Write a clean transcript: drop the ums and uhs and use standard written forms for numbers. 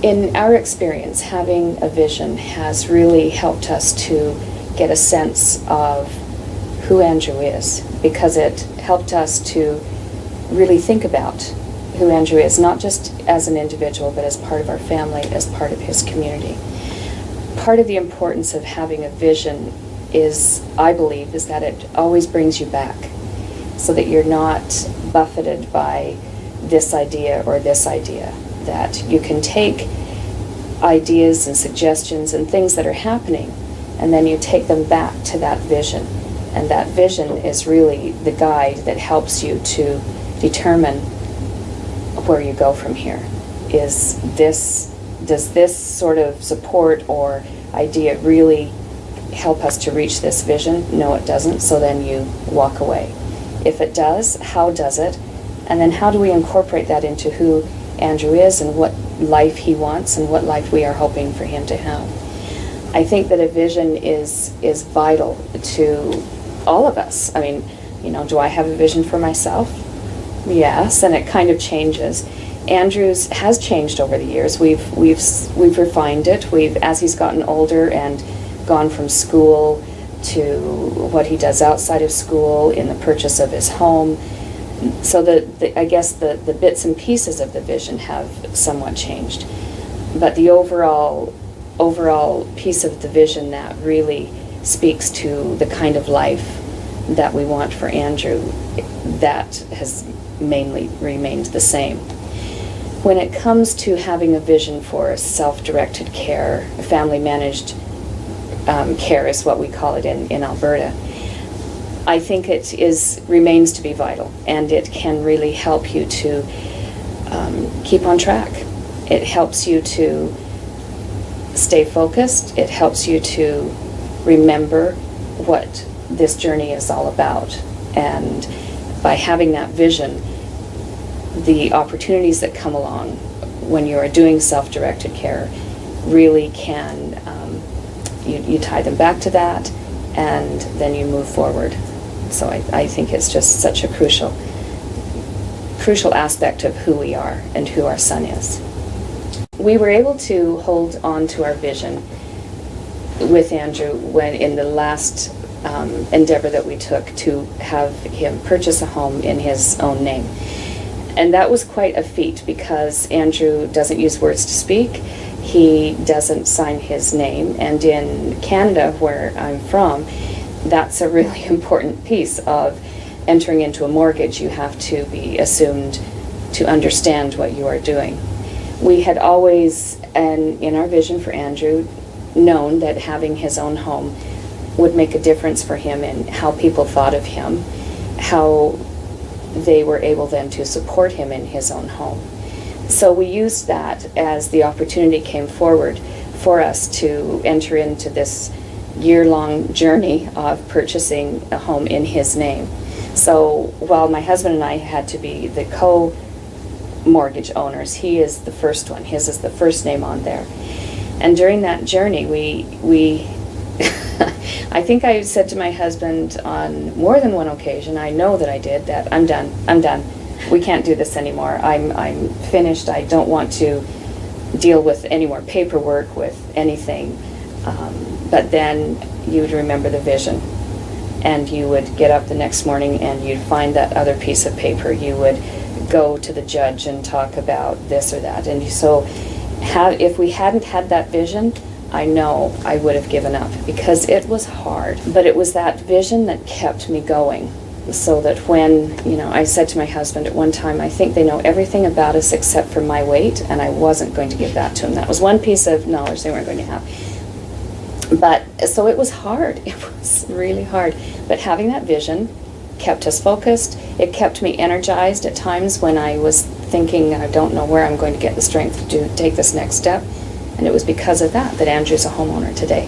In our experience, having a vision has really helped us to get a sense of who Andrew is, because it helped us to really think about who Andrew is, not just as an individual, but as part of our family, as part of his community. Part of the importance of having a vision is, I believe, is that it always brings you back, so that you're not buffeted by this idea or this idea, that you can take ideas and suggestions and things that are happening, and then you take them back to that vision. And that vision is really the guide that helps you to determine where you go from here. Does this sort of support or idea really help us to reach this vision? No, it doesn't, so then you walk away. If it does, how does it? And then how do we incorporate that into who Andrew is and what life he wants and what life we are hoping for him to have? I think that a vision is vital to all of us. I mean, do I have a vision for myself? Yes, and it kind of changes. Andrew's has changed over the years. We've refined it. As he's gotten older and gone from school to what he does outside of school, in the purchase of his home. So I guess the bits and pieces of the vision have somewhat changed. But the overall piece of the vision that really speaks to the kind of life that we want for Andrew, that has mainly remained the same. When it comes to having a vision for self-directed care, family-managed care is what we call it in Alberta, I think it remains to be vital, and it can really help you to keep on track. It helps you to stay focused. It helps you to remember what this journey is all about. And by having that vision, the opportunities that come along when you are doing self-directed care really can, you tie them back to that, and then you move forward. So I think it's just such a crucial aspect of who we are and who our son is. We were able to hold on to our vision with Andrew when in the last endeavor that we took to have him purchase a home in his own name. And that was quite a feat, because Andrew doesn't use words to speak. He doesn't sign his name. And in Canada, where I'm from, that's a really important piece of entering into a mortgage. You have to be assumed to understand what you are doing. We had always, and in our vision for Andrew, known that having his own home would make a difference for him in how people thought of him, how they were able then to support him in his own home. So we used that as the opportunity came forward for us to enter into this year-long journey of purchasing a home in his name. So while my husband and I had to be the co-mortgage owners, he is the first one. His is the first name on there. And during that journey, we I think I said to my husband on more than one occasion, I know that I did, that I'm done. We can't do this anymore. I'm finished. I don't want to deal with any more paperwork, with anything. But then you would remember the vision, and you would get up the next morning and you'd find that other piece of paper. You would go to the judge and talk about this or that. And so if we hadn't had that vision, I know I would have given up, because it was hard. But it was that vision that kept me going, so that when, I said to my husband at one time, I think they know everything about us except for my weight, and I wasn't going to give that to them. That was one piece of knowledge they weren't going to have. But, so it was hard. It was really hard. But having that vision kept us focused. It kept me energized at times when I was thinking, I don't know where I'm going to get the strength to take this next step. And it was because of that Andrew's a homeowner today.